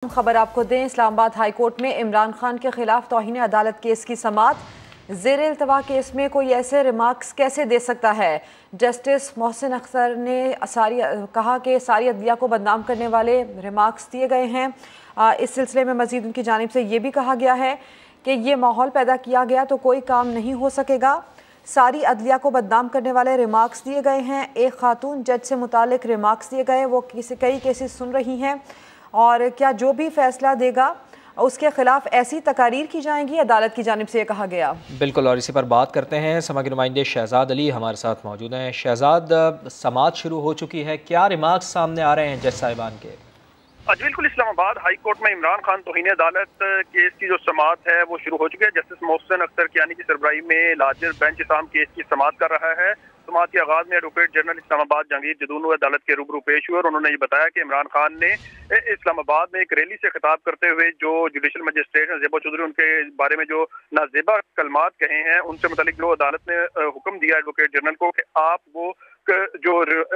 खबर आपको दें, इस्लामाबाद हाई कोर्ट में इमरान खान के खिलाफ तौहीन अदालत केस की समाअत। ज़ेर इल्तवा केस में कोई ऐसे रिमार्क्स कैसे दे सकता है? जस्टिस मोहसिन अख्तर ने कहा कि सारी अदलिया को बदनाम करने वाले रिमार्क्स दिए गए हैं। इस सिलसिले में मज़ीद उनकी जानिब से ये भी कहा गया है कि ये माहौल पैदा किया गया तो कोई काम नहीं हो सकेगा। सारी अदलिया को बदनाम करने वाले रिमार्क्स दिए गए हैं। एक खातून जज से मुतालिक रिमार्क्स दिए गए, वो कई केसेस सुन रही हैं और क्या जो भी फैसला देगा उसके खिलाफ ऐसी तकारीर की जाएंगी, अदालत की जानिब से ये कहा गया। बिल्कुल, और इसी पर बात करते हैं। समा के नुमाइंदे शहजाद अली हमारे साथ मौजूद हैं। शहजाद, समाअत शुरू हो चुकी है, क्या रिमार्क्स सामने आ रहे हैं जज साहिबान के? बिल्कुल, इस्लामाबाद हाई कोर्ट में इमरान खान तौहीन अदालत केस की जो समाअत है वो शुरू हो चुकी है। जस्टिस मोहसिन अख्तर कियानी की सरबराही में लार्जर बेंच इस केस की समाअत कर रहा है। समाअत के आगाज में एडवोकेट जनरल इस्लामाबाद जहांगीर जदून अदालत के रूबरू पेश हुए और उन्होंने ये बताया कि इमरान खान ने इस्लामाबाद में एक रैली से खिताब करते हुए जो जुडिशल मजिस्ट्रेट ज़ेबा चौधरी उनके बारे में जो नाजेबा कलमात कहे हैं, उनसे मुतालिक जो अदालत ने हुक्म दिया एडवोकेट जनरल को कि आप वो जो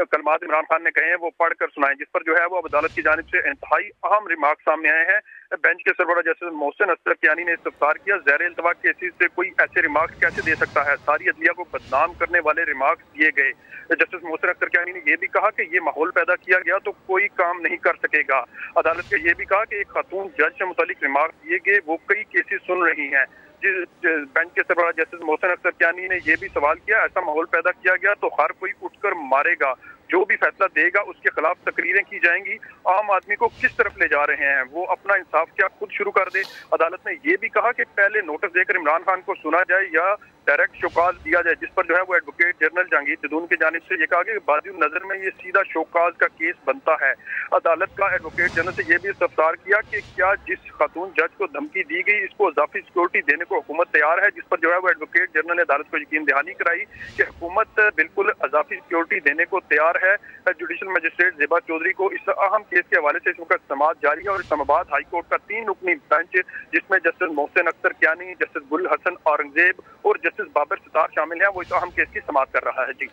कलमात इमरान खान ने कहे हैं वो पढ़कर सुनाएं, जिस पर जो है वो अब अदालत की जानिब से इंतहाई अहम रिमार्क सामने आए हैं। बेंच के सरबराह जस्टिस मोहसिन अख्तर कियानी ने इस्तफसार किया, ज़ेर इल्तवा केसेस से कोई ऐसे रिमार्क्स कैसे दे सकता है? सारी अदलिया को बदनाम करने वाले रिमार्क्स दिए गए। जस्टिस मोहसिन अख्तर कियानी ने यह भी कहा कि ये माहौल पैदा किया गया तो कोई काम नहीं कर सकेगा। अदालत ने यह भी कहा कि एक खातून जज से मुतालिक रिमार्क्स दिए गए, वो कई केसेस सुन रही हैं। बेंच के सरबराह जस्टिस मोहसिन अख्तर कियानी ने यह भी सवाल किया, ऐसा माहौल पैदा किया गया तो हर कोई उठकर मारेगा, जो भी फैसला देगा उसके खिलाफ तकरीरें की जाएंगी। आम आदमी को किस तरफ ले जा रहे हैं, वो अपना इंसाफ क्या खुद शुरू कर दे। अदालत ने यह भी कहा कि पहले नोटिस देकर इमरान खान को सुना जाए या डायरेक्ट शोकाज दिया जाए, जिस पर जो है वो एडवोकेट जनरल जहांगीर जदून की जानिब से ये कहा कि बाज़ी नजर में ये सीधा शोकाज का केस बनता है। अदालत का एडवोकेट जनरल से ये भी इस्तफसार किया कि क्या जिस खातून जज को धमकी दी गई इसको इजाफी सिक्योरिटी देने को हुकूमत तैयार है, जिस पर जो है वो एडवोकेट जनरल ने अदालत को यकीन दहानी कराई कि हुकूमत बिल्कुल इजाफी सिक्योरिटी देने को तैयार है। जुडिशल मजिस्ट्रेट ज़ेबा चौधरी को इस अहम केस के हवाले से इस वक्त समाअत जारी है और इस्लामाबाद हाई कोर्ट का 3 रुकनी बेंच, जिसमें जस्टिस मोहसिन अख्तर कियानी, जस्टिस गुल हसन औरंगजेब और जस्टिस बाबर सितार शामिल हैं, वो इस अहम केस की समाअत कर रहा है। जी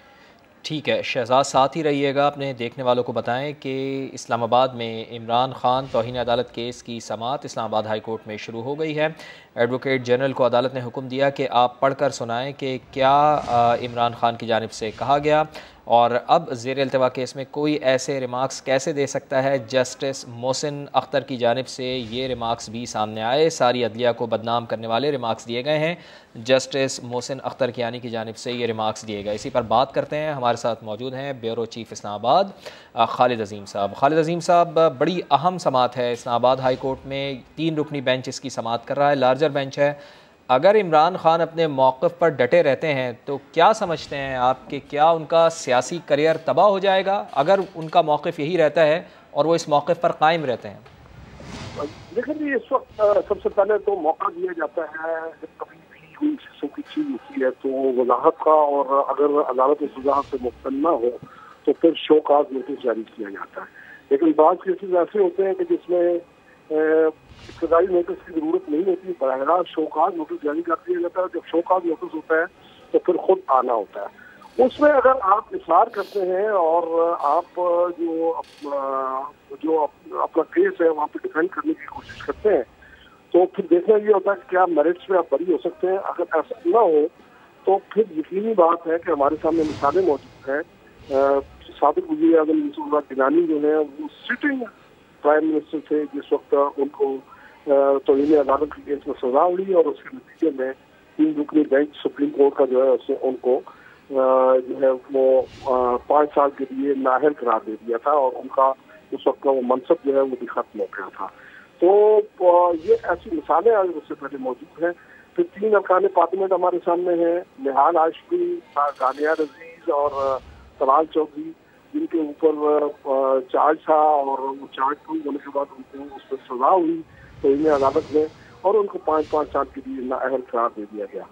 ठीक है शहजाद, साथ ही रहिएगा, अपने देखने वालों को बताएं कि इस्लामाबाद में इमरान खान तौहीन अदालत केस की समाअत इस्लामाबाद हाई कोर्ट में शुरू हो गई है। एडवोकेट जनरल को अदालत ने हुक्म दिया कि आप पढ़कर सुनाएं कि क्या इमरान खान की जानिब से कहा गया और अब ज़ेर इल्तवा केस में कोई ऐसे रिमार्क्स कैसे दे सकता है। जस्टिस मोहसिन अख्तर की जानिब से ये रिमार्क्स भी सामने आए, सारी अदलिया को बदनाम करने वाले रिमार्क्स दिए गए हैं। जस्टिस मोहसिन अख्तर कियानी की जानिब से ये रिमार्क्स दिए गए। इसी पर बात करते हैं, हमारे साथ मौजूद हैं ब्यूरो चीफ इस्लामाबाद खालिद अजीम साहब। खालिद अजीम साहब, बड़ी अहम समाअत है इस्लामाबाद हाई कोर्ट में, 3 रुकनी बेंच इसकी समाअत कर रहा है, लार्जर बेंच है। अगर इमरान खान अपने मौक़िफ़ पर डटे रहते हैं तो क्या समझते हैं आप कि क्या उनका सियासी करियर तबाह हो जाएगा अगर उनका मौक़िफ़ यही रहता है और वो इस मौक़िफ़ पर कायम रहते हैं? देखिए, इस वक्त सबसे पहले तो मौका दिया जाता है, जब कभी भी कोई किस्म की चीज होती है तो वजाहत का, और अगर अदालत इस वजाहत से मुक्तन न हो तो फिर शोकाज नोटिस जारी किया जाता है। लेकिन बाज़ केसेस ऐसे होते हैं कि जिसमें इब्तदाई नोटिस की जरूरत नहीं होती, बराह शोकाज नोटिस जारी कर दिया जाता है। जब शोकाज नोटिस होता है तो फिर खुद आना होता है। उसमें अगर आप इशार करते हैं और आप जो अपना केस है वहाँ पे डिफेंड करने की कोशिश करते हैं तो फिर देखना ये होता है कि क्या मेरिट्स में आप बरी हो सकते हैं। अगर ऐसा ना हो तो फिर यकीनी बात है कि हमारे सामने मिसालें मौजूद हैं। साबिक वज़ीर आज़म यूसुफ गिलानी जो है वो सिटिंग प्राइम मिनिस्टर थे जिस वक्त उनको तौहीन अदालत के केस में सजा हुई और उसके नतीजे में 3 रुकनी बेंच सुप्रीम कोर्ट का जो है उसने उनको जो है वो 5 साल के लिए नाअहल करार दे दिया था और उनका उस वक्त का वो मनसब जो है वो भी खत्म हो गया था। तो ये ऐसी मिसालें आज उससे पहले मौजूद हैं। फिर 3 अरकान पार्लियामेंट हमारे सामने हैं, निहाल आशफी, गानिया अजीज और तलाल चौधरी, जिनके ऊपर चार्ज था और वो चार्ज प्रूव होने के बाद उनको उस पर सजा हुई तो इन्हें अदालत में और उनको 5-5 साल के लिए नाअहल करार दे दिया गया।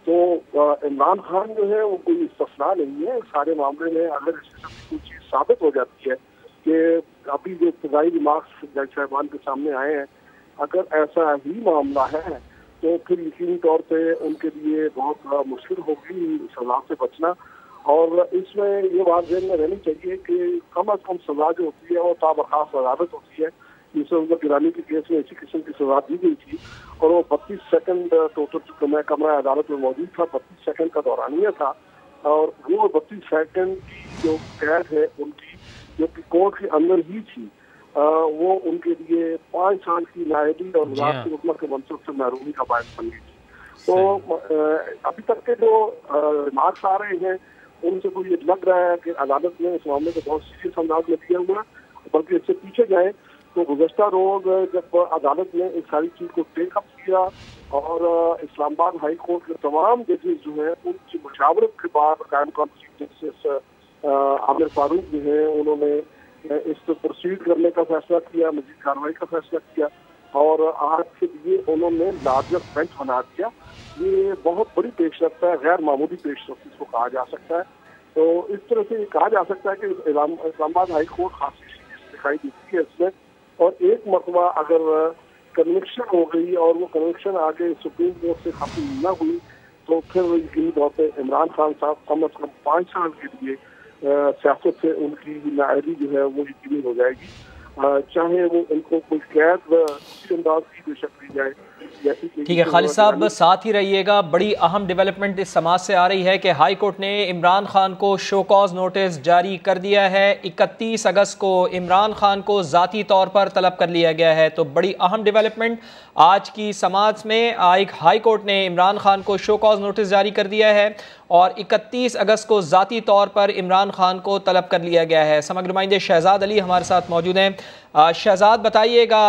तो इमरान खान जो है वो कोई इस्तस्ना नहीं है सारे मामले में। अगर इस किस्म की कोई चीज़ साबित हो जाती है कि अभी जो इब्तदाई रिमार्क्स जज साहिबान के सामने आए हैं, अगर ऐसा ही मामला है तो फिर यकीनी तौर पर उनके लिए बहुत मुश्किल होगी सजा से बचना। और इसमें ये बात ध्यान में रहनी चाहिए कि कम अज कम सजा जो होती है वो ताबखास अदालत होती है। यूसुफ गिलानी के केस में इसी किस्म की सजा दी गई थी और वो 32 सेकंड टोटल मैं कमरा अदालत में मौजूद था, 32 सेकंड का दौरानिया था और वो 32 सेकंड की जो कैद है उनकी जो कि कोर्ट के अंदर ही थी वो उनके लिए 5 साल की नायबी और वज़ारत हुकूमत के मनसब से महरूमी का बायस बन गई थी। तो अभी तक के जो रिमार्क्स आ रहे हैं उनसे तो ये लग रहा है कि अदालत ने इस मामले को बहुत सीरियस अंदाज में लिया हुआ, बल्कि इससे पीछे जाए तो गुज़श्ता रोज जब अदालत ने इस सारी चीज़ को टेक अप किया और इस्लामाबाद हाई कोर्ट के तमाम जजेस जो हैं उनकी मुशावरत के बाद कायम चीफ जस्टिस आमिर फारूक जो हैं उन्होंने इस पर प्रोसीड करने का फैसला किया, मजीद कार्रवाई का फैसला किया और आज के लिए उन्होंने लार्जर बेंच बना दिया। ये बहुत बड़ी पेशरफ्त है, गैर मामूली पेशरफ्त इसको कहा जा सकता है। तो इस तरह से ये कहा जा सकता है कि इस्लामाबाद हाई कोर्ट खासी दिखाई देती है इसमें, और एक मरतबा अगर कन्विक्शन हो गई और वो कन्विक्शन आगे सुप्रीम कोर्ट से खत्म न हुई तो फिर यकीनी तौर पर इमरान खान साहब कम अज़ कम 5 साल के लिए सियासत से उनकी नाअहली जो है वो यकीनी हो जाएगी, चाहे वो उनको कोई कैद किसी अंदाज की बेशक दी जाए। ठीक है खालिद साहब, साथ ही रहिएगा। बड़ी अहम डेवलपमेंट इस समाज से आ रही है कि हाई कोर्ट ने इमरान खान को शो कॉज नोटिस जारी कर दिया है। 31 अगस्त को इमरान खान को ज़ाती तौर पर तलब कर लिया गया है। तो बड़ी अहम डेवलपमेंट आज की समाज में, एक हाई कोर्ट ने इमरान खान को शो कॉज नोटिस जारी कर दिया है और 31 अगस्त को ज़ाती तौर पर इमरान खान को तलब कर लिया गया है। समग्र नुमाइंदे शहजाद अली हमारे साथ मौजूद हैं। शहजाद बताइएगा,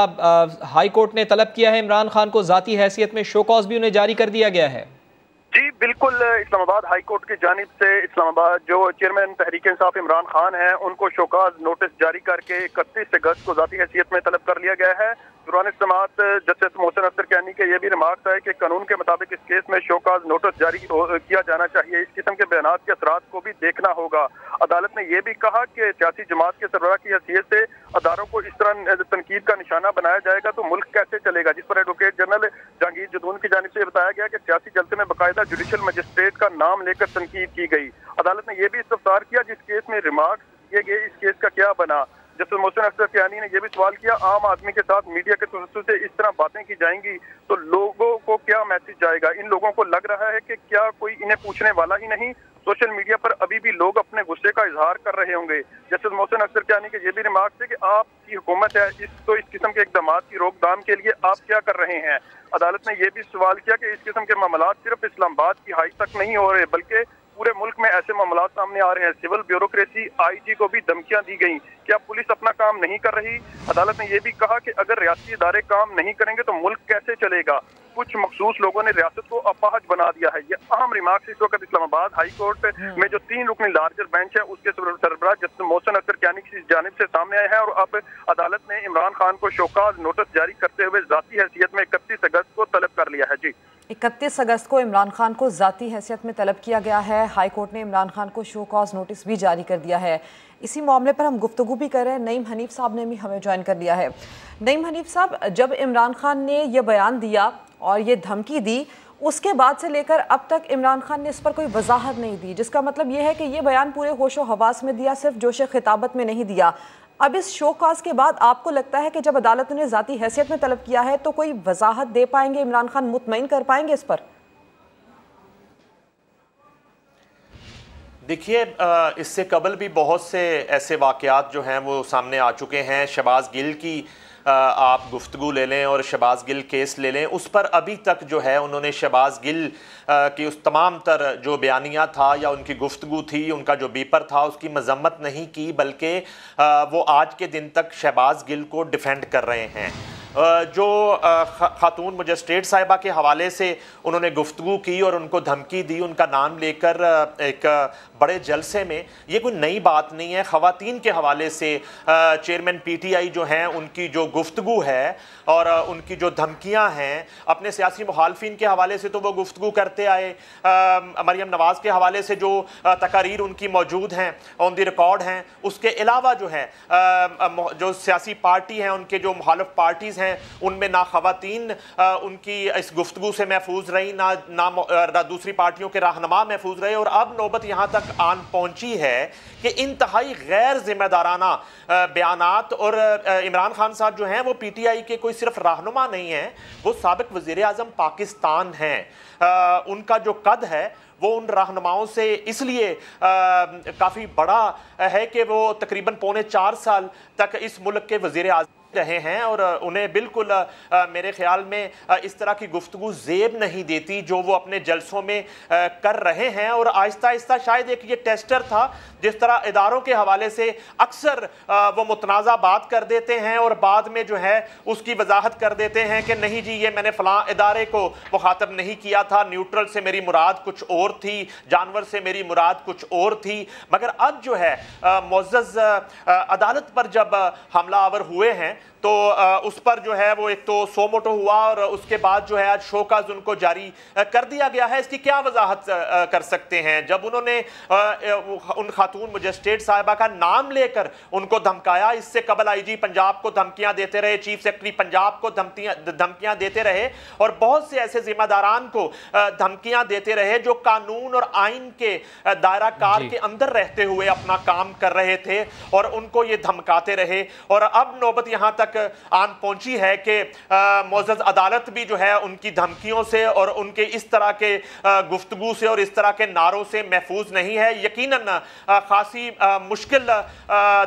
हाई कोर्ट ने तलब किया है इमरान खान को ज़ाती हैसियत में, शो कॉज भी उन्हें जारी कर दिया गया है। जी बिल्कुल, इस्लामाबाद हाई कोर्ट की जानिब से इस्लामाबाद जो चेयरमैन तहरीक इंसाफ इमरान खान हैं उनको शोकाज नोटिस जारी करके 31 अगस्त को ज़ाती हैसियत में तलब कर लिया गया है। दौरान समाअत जस्टिस मोहसिन अख्तर कियानी के ये भी रिमार्क्स है कि कानून के मुताबिक इस केस में शोकाज नोटिस जारी किया जाना चाहिए, इस किस्म के बयानात के असरात को भी देखना होगा। अदालत ने यह भी कहा कि सियासी जमात के सरबराह की हैसियत से अदारों को इस तरह तनकीद का निशाना बनाया जाएगा तो मुल्क कैसे चलेगा, जिस पर एडवोकेट जनरल जहांगीर जदून की जानिब से बताया गया कि सियासी जलसे में बाकायदा जुडिशल मजिस्ट्रेट का नाम लेकर तनकीद की गई। अदालत ने यह भी इस्तफसार किया जिस केस में रिमार्क्स किए गए इस केस का क्या बना। जस्टिस मोहसिन अख्तर कियानी ने यह भी सवाल किया, आम आदमी के साथ मीडिया के तसस्सुल से इस तरह बातें की जाएंगी तो लोगों को क्या मैसेज जाएगा। इन लोगों को लग रहा है कि क्या कोई इन्हें पूछने वाला ही नहीं, सोशल मीडिया पर अभी भी लोग अपने गुस्से का इजहार कर रहे होंगे। जस्टिस मोहसिन अख्तर कियानी के ये भी रिमार्क थे कि आपकी हुकूमत है, इस किस्म के इक़दाम की रोकथाम के लिए आप क्या कर रहे हैं। अदालत ने यह भी सवाल किया कि इस किस्म के मामलात सिर्फ इस्लामाबाद की हाई तक नहीं हो रहे बल्कि पूरे मुल्क में ऐसे मामलात सामने आ रहे हैं। सिविल ब्यूरोक्रेसी IG को भी धमकियां दी गई, क्या पुलिस अपना काम नहीं कर रही। अदालत ने यह भी कहा कि अगर रियासती इदारे काम नहीं करेंगे तो मुल्क कैसे चलेगा। कुछ मखसूस लोगों ने रियासत को अपाहज बना दिया है। ये अहम रिमार्क्स इस वक्त इस्लामाबाद हाई कोर्ट में जो 3 रुकनी लार्जर बेंच है उसके सरबराह जस्टिस मोहसिन अख्तर कियानी की जानिब से सामने आए हैं और अब अदालत ने इमरान खान को शोकाज नोटिस जारी करते हुए ज़ाती हैसियत में 31 अगस्त को तलब कर लिया है। जी 31 अगस्त को इमरान खान को ज़ाती हैसियत में तलब किया गया है। हाई कोर्ट ने इमरान खान को शो कॉज नोटिस भी जारी कर दिया है। इसी मामले पर हम गुफ्तगू भी कर रहे हैं, नईम हनीफ साहब ने भी हमें ज्वाइन कर लिया है। नईम हनीफ साहब, जब इमरान खान ने यह बयान दिया और ये धमकी दी उसके बाद से लेकर अब तक इमरान खान ने इस पर कोई वजाहत नहीं दी, जिसका मतलब ये है कि ये बयान पूरे होशो हवास में दिया, सिर्फ जोश खिताबत में नहीं दिया। अब इस शो कॉज के बाद आपको लगता है कि जब अदालत ने ज़ाती हैसियत में तलब किया है तो कोई वजाहत दे पाएंगे, इमरान खान मुतमईन कर पाएंगे इस पर? देखिए, इससे कबल भी बहुत से ऐसे वाक़यात जो हैं वो सामने आ चुके हैं। शहबाज गिल की आप गुफ्तगू ले लें और शहबाज गिल केस ले लें, उस पर अभी तक जो है उन्होंने शहबाज गिल की उस तमाम तर जो बयानिया था या उनकी गुफ्तगू थी, उनका जो बीपर था, उसकी मजम्मत नहीं की, बल्कि वो आज के दिन तक शहबाज गिल को डिफेंड कर रहे हैं। जो खातून मजिस्ट्रेट साहिबा के हवाले से उन्होंने गुफ्तगू की और उनको धमकी दी उनका नाम लेकर एक बड़े जलसे में, ये कोई नई बात नहीं है। ख़वातीन के हवाले से चेयरमैन PTI जो हैं उनकी जो गुफ्तगू है और उनकी जो धमकियां हैं, अपने सियासी मुखालफिन के हवाले से तो वो गुफ्तगू करते आए। मरियम नवाज़ के हवाले से जो तकारीर उनकी मौजूद हैं, ऑन द रिकॉर्ड हैं, उसके अलावा जो है जो सियासी पार्टी हैं, उनके जो मुखालिफ पार्टीज़ हैं हैं उनमें ना ख़वातीन उनकी इस गुफ्तगू से महफूज रही, ना दूसरी पार्टियों के रहनुमा महफूज रहे। और अब नौबत यहाँ तक आन पहुँची है कि इंतहाई गैर जिम्मेदाराना बयानात, और इमरान खान साहब जो हैं वो PTI के कोई सिर्फ रहनुमा नहीं हैं, वो साबिक वज़ीर आज़म पाकिस्तान हैं। उनका जो कद है वो उन रहनुमाओं से इसलिए काफ़ी बड़ा है कि वो तकरीबन 4.25 साल तक इस मुल्क के वज़ीर आज़म रहे हैं, और उन्हें बिल्कुल मेरे ख्याल में इस तरह की गुफ्तगू ज़ेब नहीं देती जो वो अपने जलसों में कर रहे हैं। और आहिस्ता आहिस्ता शायद एक ये टेस्टर था, जिस तरह इदारों के हवाले से अक्सर वो मुतनाज़ा बात कर देते हैं और बाद में जो है उसकी वजाहत कर देते हैं कि नहीं जी ये मैंने फ़लाँ इदारे को मुखातब नहीं किया था, न्यूट्रल से मेरी मुराद कुछ और थी, जानवर से मेरी मुराद कुछ और थी। मगर अब जो है मुअज़्ज़ज़ अदालत पर जब हमला आवर हुए हैं तो उस पर जो है वो एक तो सो मोटो हुआ, और उसके बाद जो है आज शोकाज उनको जारी कर दिया गया है। इसकी क्या वजाहत कर सकते हैं? जब उन्होंने उन खातून मजिस्ट्रेट साहिबा का नाम लेकर उनको धमकाया, इससे कबल IG पंजाब को धमकियां देते रहे, चीफ सेक्रेटरी पंजाब को धमकियां देते रहे, और बहुत से ऐसे जिम्मेदारान को धमकियां देते रहे जो कानून और आइन के दायरा कार के अंदर रहते हुए अपना काम कर रहे थे, और उनको ये धमकाते रहे। और अब नौबत यहाँ तक आन पहुंची है कि मुअज़्ज़ज़ अदालत भी जो है उनकी धमकियों से और उनके इस तरह के गुफ्तगू से और इस तरह के नारों से महफूज नहीं है। यकीनन खासी मुश्किल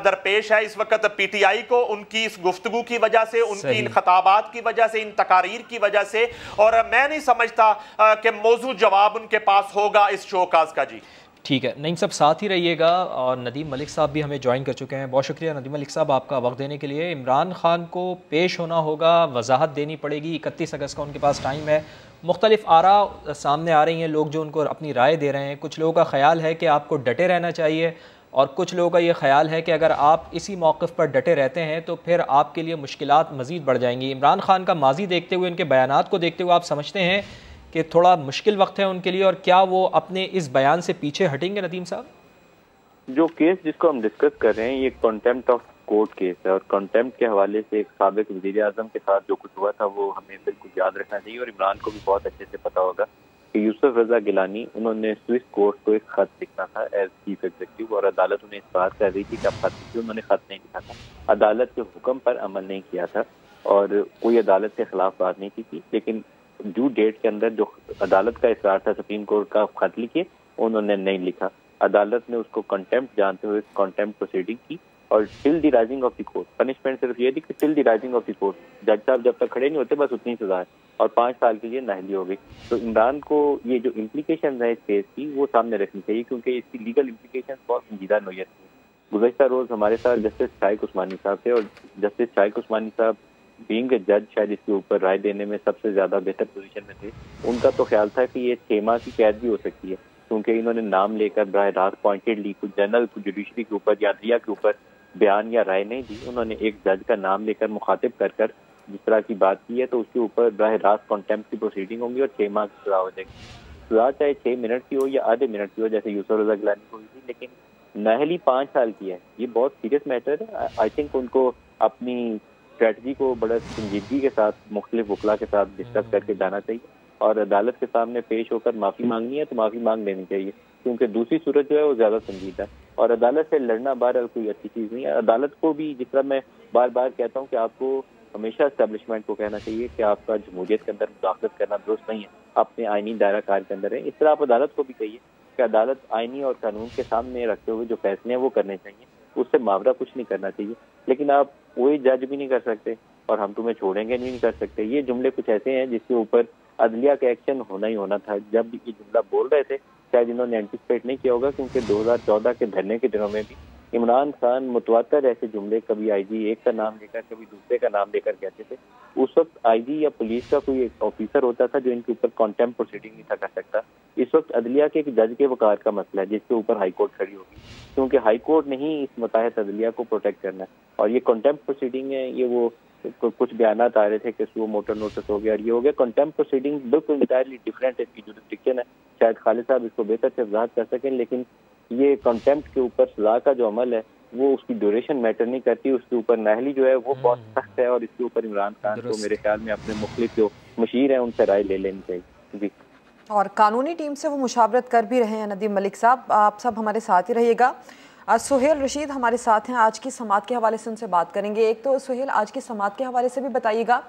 दरपेश है इस वक्त PTI को, उनकी इस गुफ्तगू की वजह से, उनकी इन खताबात की वजह से, इन तकारीर की वजह से, और मैं नहीं समझता कि मौजू जवाब उनके पास होगा इस शोकाज का। जी ठीक है, नईम साहब साथ ही रहिएगा, और नदीम मलिक साहब भी हमें ज्वाइन कर चुके हैं। बहुत शुक्रिया नदीम मलिक साहब आपका वक्त देने के लिए। इमरान खान को पेश होना होगा, वजाहत देनी पड़ेगी, 31 अगस्त का उनके पास टाइम है। मुख्तलिफ आरा सामने आ रही हैं, लोग जो उनको अपनी राय दे रहे हैं। कुछ लोगों का ख्याल है कि आपको डटे रहना चाहिए, और कुछ लोगों का ये ख्याल है कि अगर आप इसी मौक़िफ़ पर डटे रहते हैं तो फिर आपके लिए मुश्किलात मज़ीद बढ़ जाएंगी। इमरान खान का माजी देखते हुए, उनके बयानात को देखते हुए आप समझते हैं कि थोड़ा मुश्किल वक्त है उनके लिए, और क्या वो अपने इस बयान से पीछे हटेंगे? नदीम साहब, जो केस जिसको हम डिस्कस कर रहे हैं ये कंटेम्प्ट ऑफ कोर्ट केस है, और कंटेम्प्ट के हवाले से एक साबिक वज़ीर आज़म के साथ जो कुछ हुआ था वो हमें बिल्कुल याद रखना चाहिए। और इमरान को भी बहुत अच्छे से पता होगा कि यूसुफ रज़ा गिलानी उन्होंने स्विस कोर्ट को एक खत लिखना था एज चीफ एग्जीक्यूटिव, और अदालत उन्हें इस बात कर रही थी कि आप खत लिखिए। उन्होंने खत नहीं लिखा था, अदालत के हुक्म पर अमल नहीं किया था, और कोई अदालत के खिलाफ बात नहीं की थी। लेकिन ड्यू डेट के अंदर जो अदालत का इसरार था सुप्रीम कोर्ट का खत लिखिए, उन्होंने नहीं लिखा। अदालत ने उसको कंटेम्प्ट जानते हुए कंटेम्प्ट प्रोसीडिंग की, और till the rising of the court, punishment सिर्फ ये थी कि till the rising of the court, जज साहब जब तक खड़े नहीं होते बस उतनी सजा है, और 5 साल के लिए नाहली हो गई। तो इमरान को ये जो इम्प्लीकेशन है इस केस की वो सामने रखनी चाहिए, क्योंकि इसकी लीगल इम्प्लीकेशन बहुत संजीदा नोयत थी। गुज़श्ता रोज हमारे साथ जस्टिस शाइक उस्मानी साहब थे, और जस्टिस शाइक उस्मानी साहब बीइंग ए जज शायद इसके ऊपर राय देने में सबसे ज्यादा बेहतर पोजीशन में थे। उनका तो ख्याल था कि ये 6 माह की कैद भी हो सकती है, क्योंकि इन्होंने नाम लेकर बराह रास्त पॉइंटेडली कुछ जनरल जुडिशरी के ऊपर या दिया के ऊपर बयान या राय नहीं दी। उन्होंने एक जज का नाम लेकर मुखातिब कर कर जिस तरह की बात की है, तो उसके ऊपर बराह रास्त कॉन्टेम्प्ट की प्रोसीडिंग होंगी और 6 माह की सजा हो जाएगी। सजा चाहे 6 मिनट की हो या आधे मिनट की हो, जैसे यूसुफ रज़ा गिलानी को हुई थी, लेकिन नाहली 5 साल की है। ये बहुत सीरियस मैटर है। आई थिंक उनको अपनी स्ट्रेटजी को बड़ा संजीदगी के साथ मुख्तलिफ वकला के साथ डिस्कस करके जाना चाहिए, और अदालत के सामने पेश होकर माफ़ी मांगनी है तो माफ़ी मांग लेनी चाहिए, क्योंकि दूसरी सूरत जो है वो ज़्यादा संजीदा है। और अदालत से लड़ना बहरहाल कोई अच्छी चीज़ नहीं है। अदालत को भी, जिस तरह मैं बार बार कहता हूँ कि आपको हमेशा एस्टेब्लिशमेंट को कहना चाहिए कि आपका जमहूरियत के अंदर मुदाखलत करना दुरुस्त नहीं है, अपने आइनी दायरा कार के अंदर है। इस तरह आप अदालत को भी कहिए कि अदालत आइनी और कानून के सामने रखते हुए जो फैसले हैं वो करने चाहिए, उससे मावरा कुछ नहीं करना चाहिए। लेकिन आप वही जज भी नहीं कर सकते और हम तुम्हें छोड़ेंगे नहीं कर सकते, ये जुमले कुछ ऐसे हैं जिसके ऊपर अदलिया का एक्शन होना ही होना था। जब ये जुमला बोल रहे थे शायद इन्होंने एंटिसिपेट नहीं किया होगा, क्योंकि 2014 के धरने के दिनों में भी इमरान खान मुतवातर ऐसे जुमले कभी IG एक का नाम लेकर कभी दूसरे का नाम लेकर कहते थे। उस वक्त IG या पुलिस का कोई एक ऑफिसर होता था जो इनके ऊपर कॉन्टेम्प्ट प्रोसीडिंग नहीं था कर सकता। इस वक्त अदलिया के एक जज के वकार का मसला है जिसके ऊपर हाई कोर्ट खड़ी होगी, क्योंकि हाई कोर्ट ने ही इस मुताहिद अदलिया को प्रोटेक्ट करना है। और ये कॉन्टेम्प्ट प्रोसीडिंग है, ये वो कुछ बयानात आ रहे थे कि सो मोटर नोटिस हो गया और ये हो गया। कॉन्टेम्प्ट प्रोसीडिंग बिल्कुल इंटायरली डिफरेंट इसकी जुरिस्डिक्शन है। शायद खालिद साहब इसको बेहतर से वजाहत कर सकें, लेकिन ये कॉन्टेम्प्ट के ऊपर सजा का जो अमल है وہ اس کی ڈیوریشن میٹر نہیں کرتی، اس کے اوپر نااہلی جو ہے وہ بہت سخت ہے، اور اس کے اوپر عمران خان کو میرے خیال میں اپنے مختلف جو مشیر ہیں ان سے رائے لے لینی چاہیے. جی، اور قانونی ٹیم سے وہ مشاورت کر بھی رہے ہیں. ندیم ملک صاحب، آپ سب ہمارے ساتھ ہی رہیے گا. سہیل رشید ہمارے ساتھ ہیں، آج کی سماعت کے حوالے سے ان سے بات کریں گے. ایک تو سہیل، آج کی سماعت کے حوالے سے بھی بتائیے گا.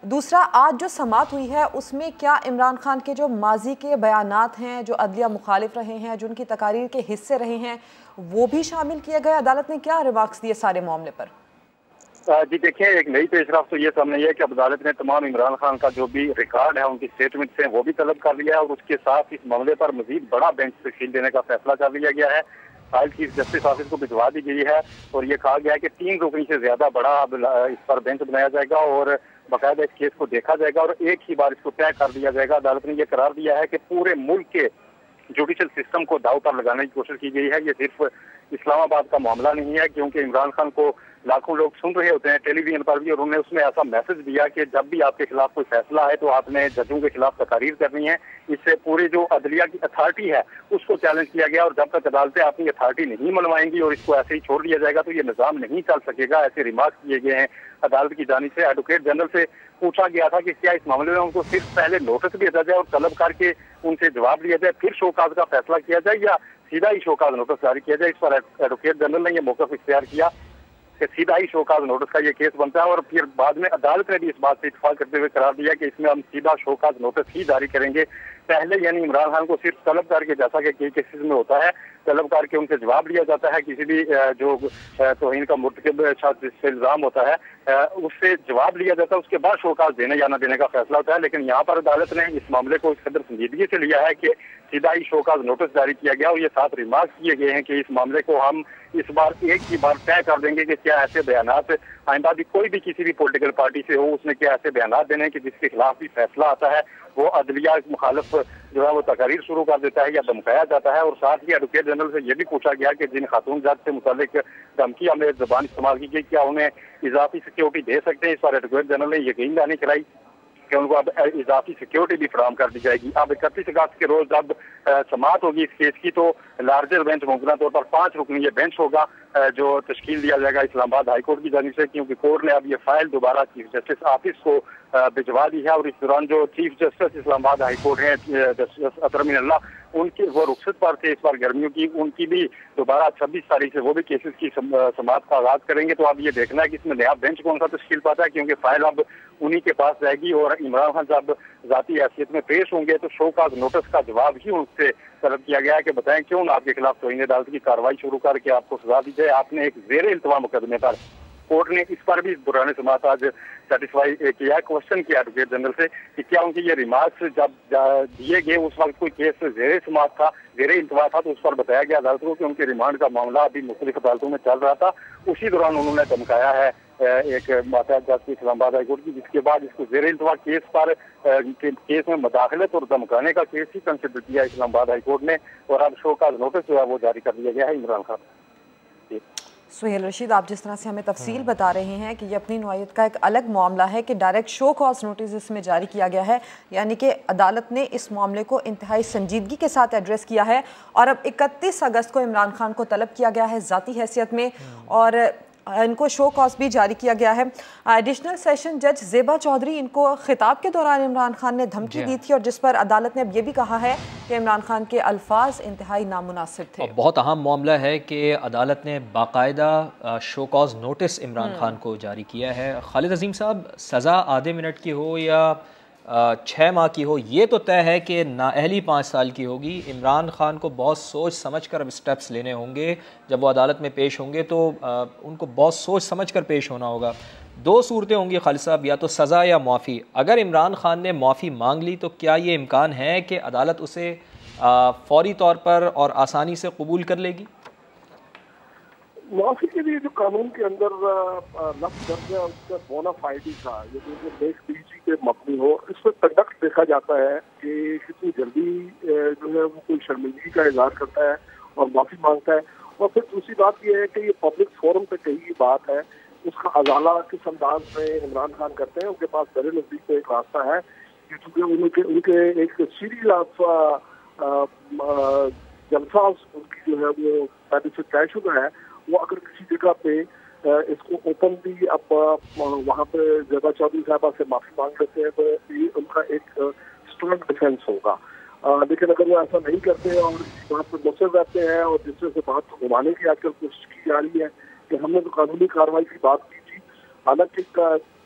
دوسرا، آج جو سماعت ہوئی ہے اس میں کیا عمران خان کے جو ماضی کے بیانات ہیں، جو عدلیہ مخالف رہے ہیں، جو ان کی تقاریر کے حصے رہے ہیں، وہ بھی شامل کیے گئے؟ عدالت نے کیا ریمارکس دیے سارے معاملے پر؟ جی دیکھیں، ایک نئی پیش رفت تو یہ سامنے ہے کہ عدالت نے تمام عمران خان کا جو بھی ریکارڈ ہے، ان کی سٹیٹمنٹس ہیں، وہ بھی طلب کر لیا ہے، اور اس کے ساتھ اس معاملے پر مزید بڑا بینچ تشکیل دینے کا فیصلہ کر لیا گیا ہے. فائل چیف جسٹس آفس کو بھجوا دی گئی ہے، اور یہ کہا گیا ہے کہ 3 رکنی سے زیادہ بڑا اب اس پر بینچ بنایا جائے گا، اور باقاعدہ اس کیس کو دیکھا جائے گا، اور ایک ہی بار اس کو طے کر دیا جائے گا. عدالت نے یہ قرار دیا ہے کہ پورے ملک کے جوڈیشل سسٹم کو داؤ پر لگانے کی کوشش کی گئی ہے. یہ صرف اسلام آباد کا معاملہ نہیں ہے، کیونکہ عمران خان کو لاکھوں لوگ سن رہے ہوتے ہیں ٹیلی ویژن پر بھی، اور انہوں نے اس میں ایسا میسج دیا کہ جب بھی آپ کے خلاف کوئی فیصلہ ہے تو آپ نے ججوں کے خلاف تقاریر کرنی ہے. اس سے پوری جو عدلیہ کی اتھارٹی ہے اس کو چیلنج کیا گیا، اور جب تک عدالتیں اپنی اتھارٹی نہیں منوائیں گی اور اس کو ایسے ہی چھوڑ دیا جائے گا تو یہ نظام نہیں چل سکے گا. ایسے ریمارکس کیے گئے ہیں عدالت کی جانب سے. ایڈوکیٹ جنرل سے پوچھا گیا تھا کہ کیا اس معاملے میں ان کو صرف پہلے نوٹس بھیجا جائے اور طلب کر کے ان سے جواب لیا جائے، پھر شوکاز کا فیصلہ کیا جائے، یا سیدھا ہی شوکاز نوٹس جاری کیا جائے. اس پر ایڈوکیٹ جنرل نے یہ موقف اختیار کیا کہ سیدھا ہی شوکاز نوٹس کا یہ کیس بنتا ہے، اور پھر بعد میں عدالت نے بھی اس بات سے اتفاق کرتے ہوئے قرار دیا کہ اس میں ہم سیدھا شوکاز نوٹس ہی جاری کریں گے. پہلے یعنی عمران خان کو صرف طلب کر کے، جیسا کہ کئی کیسز میں ہوتا ہے، طلب کر کے ان سے جواب لیا جاتا ہے، کسی بھی جو توہین کا مرتکب جس سے الزام ہوتا ہے اس سے جواب لیا جاتا ہے، اس کے بعد شوکاز دینے یا نہ دینے کا فیصلہ ہوتا ہے. لیکن یہاں پر عدالت نے اس معاملے کو اس قدر سنجیدگی سے لیا ہے کہ سیدھا ہی شوکاز نوٹس جاری کیا گیا، اور یہ 7 ریمارکس کیے گئے ہیں کہ اس معاملے کو ہم اس بار ایک ہی بار طے کر دیں گے کہ کیا ایسے بیانات آئندہ بھی کوئی بھی کسی بھی پولیٹیکل پارٹی سے ہو، اس نے کیا ایسے بیانات دینے ہیں کہ جس کے خلاف بھی فیصلہ آتا ہے وہ عدلیہ مخالف جو ہے وہ تقاریر شروع کر دیتا ہے یا دھمکایا جاتا ہے. اور ساتھ ہی ایڈوکیٹ جنرل سے یہ بھی پوچھا گیا کہ جن خاتون جج سے متعلق دھمکی ہمیں زبان استعمال کی گئی، کیا انہیں اضافی سیکیورٹی دے سکتے ہیں؟ اس پر ایڈوکیٹ جنرل نے یقین دہانی کرائی کہ ان کو اب اضافی سیکیورٹی بھی فراہم کر دی جائے گی. اب 31 اگست کے روز جب سماعت ہوگی اس کیس کی تو لارجر بینچ ممکنہ طور پر 5 رکنی یہ بینچ ہوگا جو تشکیل دیا جائے گا اسلام آباد ہائی کورٹ کی جانب سے، کیونکہ کورٹ نے اب یہ فائل دوبارہ چیف جسٹس آفس کو بھجوا دی ہے. اور اس دوران جو چیف جسٹس اسلام آباد ہائی کورٹ ہیں جسٹس اطہر امین اللہ، ان کی وہ رخصت پر تھے اس بار گرمیوں کی، ان کی بھی دوبارہ 26 تاریخ سے وہ بھی کیسز کی سماعت کا آغاز کریں گے. تو اب یہ دیکھنا ہے کہ اس میں نیا بینچ کون سا تشکیل پاتا ہے، کیونکہ فائل اب انہی کے پاس جائے گی، اور عمران خان جب ذاتی حیثیت میں پیش ہوں گے تو شوکاز نوٹس کا جواب ہی ان سے طلب کیا گیا ہے کہ بتائیں کیوں آپ کے خلاف توہین عدالت کی کارروائی شروع کر کے آپ کو سزا دی جائے. آپ نے ایک زیر التوا مقدمے پر، کورٹ نے اس پر بھی دوران سماعت آج سیٹسفائی کیا، کوشچن کیا ایڈوکیٹ جنرل سے کہ کیا ان کی یہ ریمارکس جب دیے گئے اس وقت کوئی کیس زیر سماعت تھا، زیر التوا تھا، تو اس پر بتایا گیا عدالت کو کہ ان کے ریمانڈ کا معاملہ ابھی مختلف عدالتوں میں چل رہا تھا. اسی دوران انہوں نے دھمکایا ہے ایک ماتحت جج کی اسلام آباد ہائی کورٹ کی، جس کے بعد اس کو زیر التوا کیس پر کیس میں مداخلت اور دھمکانے کا کیس ہی کنسیڈر کیا اسلام آباد ہائی کورٹ نے، اور اب شوکاز نوٹس جو ہے وہ جاری کر دیا گیا ہے عمران خان. سہیل رشید، آپ جس طرح سے ہمیں تفصیل بتا رہے ہیں کہ یہ اپنی نوعیت کا ایک الگ معاملہ ہے کہ ڈائریکٹ شو کاز نوٹس اس میں جاری کیا گیا ہے، یعنی کہ عدالت نے اس معاملے کو انتہائی سنجیدگی کے ساتھ ایڈریس کیا ہے، اور اب 31 اگست کو عمران خان کو طلب کیا گیا ہے ذاتی حیثیت میں، اور ان کو شو کاز بھی جاری کیا گیا ہے. ایڈیشنل سیشن جج زیبا چودھری، ان کو خطاب کے دوران عمران خان نے دھمکی دی تھی، اور جس پر عدالت نے اب یہ بھی کہا ہے کہ عمران خان کے الفاظ انتہائی نامناسب تھے. بہت اہم معاملہ ہے کہ عدالت نے باقاعدہ show cause notice Imran Khan کو جاری کیا ہے. خالد عظیم صاحب، سزا آدھے منٹ کی ہو یا 6 ماہ کی ہو، یہ تو طے ہے کہ نااہلی 5 سال کی ہوگی. عمران خان کو بہت سوچ سمجھ کر اب اسٹیپس لینے ہوں گے. جب وہ عدالت میں پیش ہوں گے تو ان کو بہت سوچ سمجھ کر پیش ہونا ہوگا. 2 صورتیں ہوں گی خالد صاحب، یا تو سزا یا معافی. اگر عمران خان نے معافی مانگ لی تو کیا یہ امکان ہے کہ عدالت اسے فوری طور پر اور آسانی سے قبول کر لے گی؟ معافی کے لیے جو قانون کے اندر لفظ درج ہے اس کا بونا فائڈی تھا، یہ جو نیک بیجی پہ مبنی ہو. اس میں کنڈکٹ دیکھا جاتا ہے کہ کتنی جلدی جو ہے وہ کوئی شرمندگی کا اظہار کرتا ہے اور معافی مانگتا ہے. اور پھر دوسری بات یہ ہے کہ یہ پبلک فورم پہ کہی بات ہے، اس کا ازالہ کس انداز میں عمران خان کرتے ہیں. ان کے پاس میرے نزدیک ایک راستہ ہے کہ چونکہ ان کے ایک سیریز آف جلسہ ان کی جو ہے وہ پہلے سے طے شدہ ہے، वो अगर किसी जगह पे इसको ओपनली अब वहाँ पे ज़ेबा चौधरी साहबा से माफ़ी मांग लेते हैं तो ये उनका एक स्ट्रॉन्ग डिफेंस होगा। लेकिन अगर वो ऐसा नहीं करते और इस बात पर मुसर रहते हैं और जिससे से बात को घुमाने की आजकल कोशिश की जा रही है कि हमने तो कानूनी कार्रवाई की बात की थी, हालांकि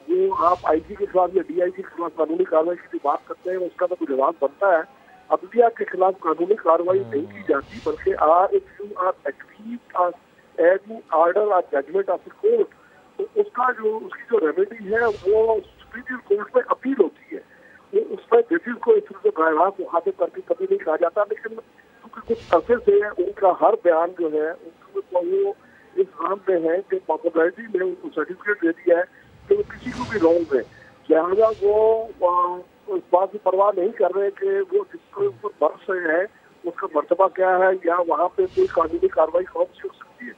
वो आप आईजी के खिलाफ या डीआईजी के खिलाफ कानूनी कार्रवाई की बात करते हैं, उसका तो कोई जवाब बनता है। अदलिया के खिलाफ कानूनी कार्रवाई नहीं की जाती, बल्कि if you are accused any order और जजमेंट ऑफ द कोर्ट, तो उसकी जो रेमेडी है वो सुप्रीम कोर्ट में अपील होती है। वो उसमें जजेस को इस तरह से बराह मुखातिब करके कभी नहीं कहा जाता, लेकिन क्योंकि कुछ अरसे से उनका हर बयान जो है वो इस नाम में है कि पॉपुलरिटी में उनको सर्टिफिकेट दे दिया है कि वो किसी को भी रॉन्ग है, लिहाजा वो इस बात की परवाह नहीं कर रहे कि वो जिसके ऊपर बरस रहे हैं उसका मर्तबा क्या है या वहाँ पे कोई कानूनी कार्रवाई कौन सी हो सकती है।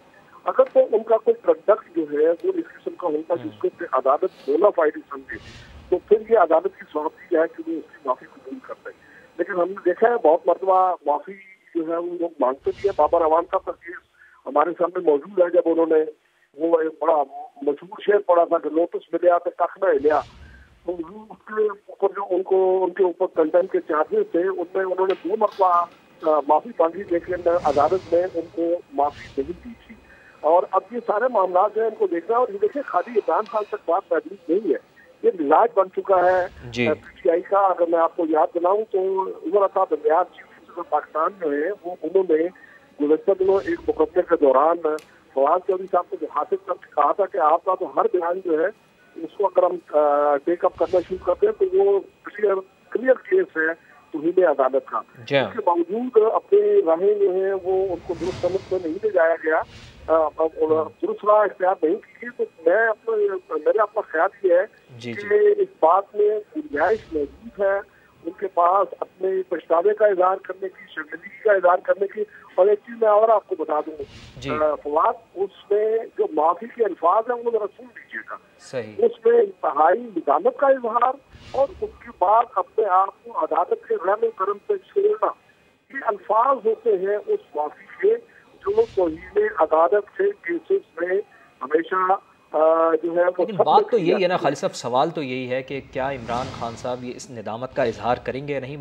अगर तो उनका कोई कंडक्ट जो है वो इस किस्म का होता है जिसको अदालत बोनाफाइड समझे, तो फिर ये अदालत की स्वार्थी है कि वो उसकी माफ़ी कबूल करते हैं। लेकिन हमने देखा है बहुत मरतबा माफ़ी जो है वो लोग मांगते भी है। बाबर अवान का केस हमारे सामने मौजूद है, जब उन्होंने वो एक बड़ा मशहूर शेर पढ़ा था कि लोटस मिले तो कख न लिया, तो उसके ऊपर जो उनके ऊपर कंटेम्प्ट के चार्जेस थे उनमें उन्होंने 2 मरतबा माफ़ी मांगी, लेकिन अदालत ने उनको माफ़ी नहीं दी थी। और अब ये सारे मामला जो है इनको देखना, और ये देखिए खाली इमरान खान तक बात महदूद नहीं है, ये मिजाज बन चुका है पीटीआई का। अगर मैं आपको याद दिलाऊं तो उमर अता बंदियार चीफ ऑफ पाकिस्तान जो है वो उन्होंने गुज़श्ता दिनों एक मुकदमे के दौरान फवाद चौधरी साहब को मुखातिब करके कहा था कि आपका तो हर बयान जो है उसको अगर हम टेकअप करना शुरू करते हैं तो वो क्लियर केस है तौहीन अदालत का। इसके बावजूद अपने राहें जो है वो उनको दुरुस्त समझ में नहीं ले जाया गया, दुरुस्त राह इख्तियार नहीं की। तो मेरा अपना ख्याल ये है कि इस बात में गुंजाइश मौजूद है उनके पास अपने पछतावे का इजहार करने की, शर्मिंदगी का इजहार करने की। और एक चीज मैं और आपको बता दूं फवाद, उसमें जो माफी के अल्फाज हैं वो जरा सुन लीजिएगा, उसमें इंतहाई निदामत का इजहार और उसके बाद अपने आप को अदालत के रहम करम से छोड़ना, ये अल्फाज होते हैं उस माफी के जो तौहीन अदालत के केसेस में हमेशा जो है। लेकिन बात तो यही है ना खालिद साहब, सवाल तो यही है कि क्या इमरान खान साहब ये इस निदामत का इजहार करेंगे या नहीं।